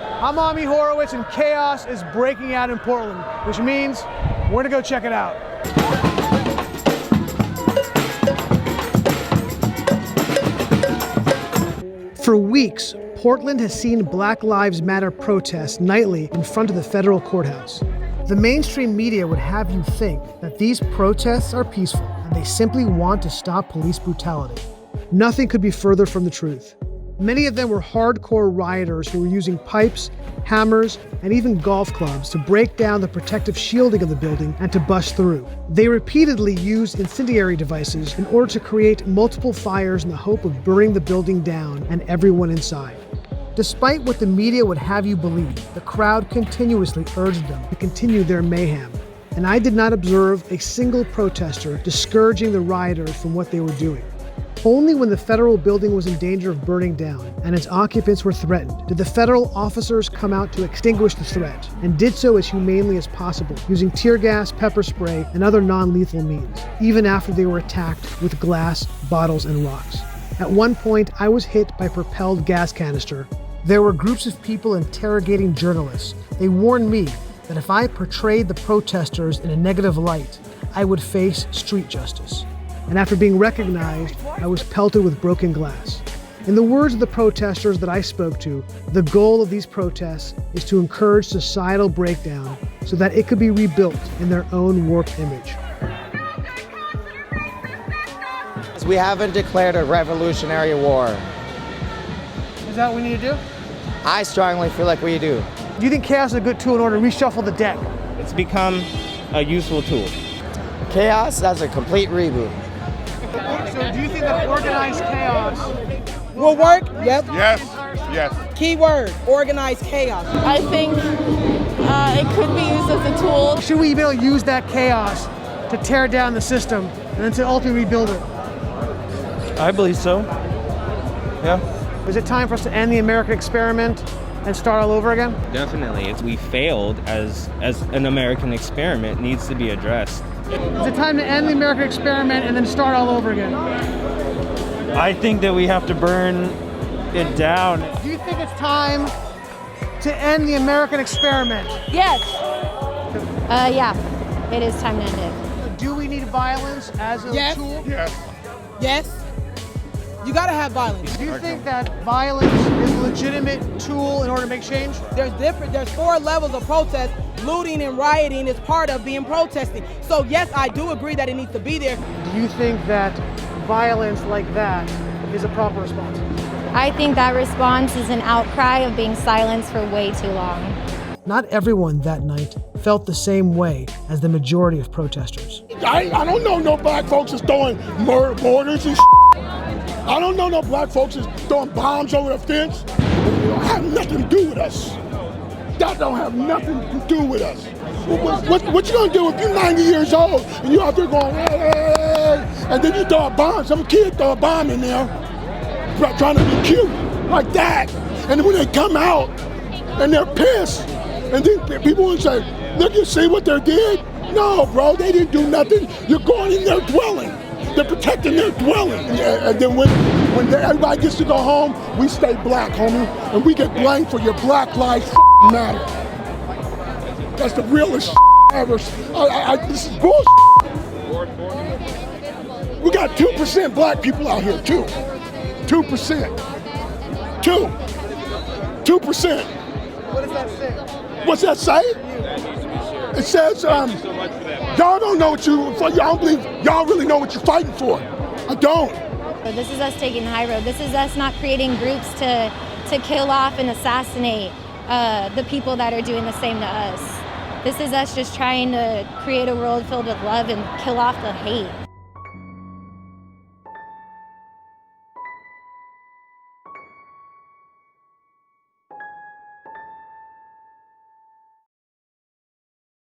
I'm Ami Horowitz, and chaos is breaking out in Portland, which means we're gonna go check it out. For weeks, Portland has seen Black Lives Matter protests nightly in front of the federal courthouse. The mainstream media would have you think that these protests are peaceful and they simply want to stop police brutality. Nothing could be further from the truth. Many of them were hardcore rioters who were using pipes, hammers, and even golf clubs to break down the protective shielding of the building and to bust through. They repeatedly used incendiary devices in order to create multiple fires in the hope of burning the building down and everyone inside. Despite what the media would have you believe, the crowd continuously urged them to continue their mayhem. And I did not observe a single protester discouraging the rioters from what they were doing. Only when the federal building was in danger of burning down and its occupants were threatened did the federal officers come out to extinguish the threat, and did so as humanely as possible, using tear gas, pepper spray, and other non-lethal means, even after they were attacked with glass, bottles, and rocks. At one point, I was hit by a propelled gas canister. There were groups of people interrogating journalists. They warned me that if I portrayed the protesters in a negative light, I would face street justice. And after being recognized, I was pelted with broken glass. In the words of the protesters that I spoke to, the goal of these protests is to encourage societal breakdown so that it could be rebuilt in their own warped image. We haven't declared a revolutionary war. Is that what we need to do? I strongly feel like we do. Do you think chaos is a good tool in order to reshuffle the deck? It's become a useful tool. Chaos, that's a complete reboot. So do you think that organized chaos will work? Yep. Yes. Key word, organized chaos. I think it could be used as a tool. Should we be able to use that chaos to tear down the system and then to ultimately rebuild it? I believe so. Yeah. Is it time for us to end the American experiment and start all over again? Definitely. We failed as an American experiment, needs to be addressed. Is it time to end the American experiment and then start all over again? I think that we have to burn it down. Do you think it's time to end the American experiment? Yes. Yeah, it is time to end it. Do we need violence as a tool? Yes. You gotta have violence. Do you think that violence is a legitimate tool in order to make change? There's 4 levels of protest. Looting and rioting is part of being protesting. So yes, I do agree that it needs to be there. Do you think that violence like that is a proper response? I think that response is an outcry of being silenced for way too long. Not everyone that night felt the same way as the majority of protesters. I don't know no black folks that's throwing mortars and I don't know no black folks that's throwing bombs over the fence. It don't have nothing to do with us. That don't have nothing to do with us. What you gonna do if you're 90 years old and you out there going, hey, and then you throw a bomb, some kid throw a bomb in there, trying to be cute, like that. And when they come out and they're pissed, and then people will say, look, you see what they did? No, bro, they didn't do nothing. You're going in their dwelling. They're protecting their dwelling. And then when everybody gets to go home, we stay black, homie, and we get blamed for your Black Lives Matter. That's the realest ever. This is bullshit. We got 2% black people out here, 2%. 2%. What does that say? What's that say? It says, y'all don't know what I don't believe y'all really know what you're fighting for. I don't. This is us taking the high road. This is us not creating groups to kill off and assassinate the people that are doing the same to us. This is us just trying to create a world filled with love and kill off the hate.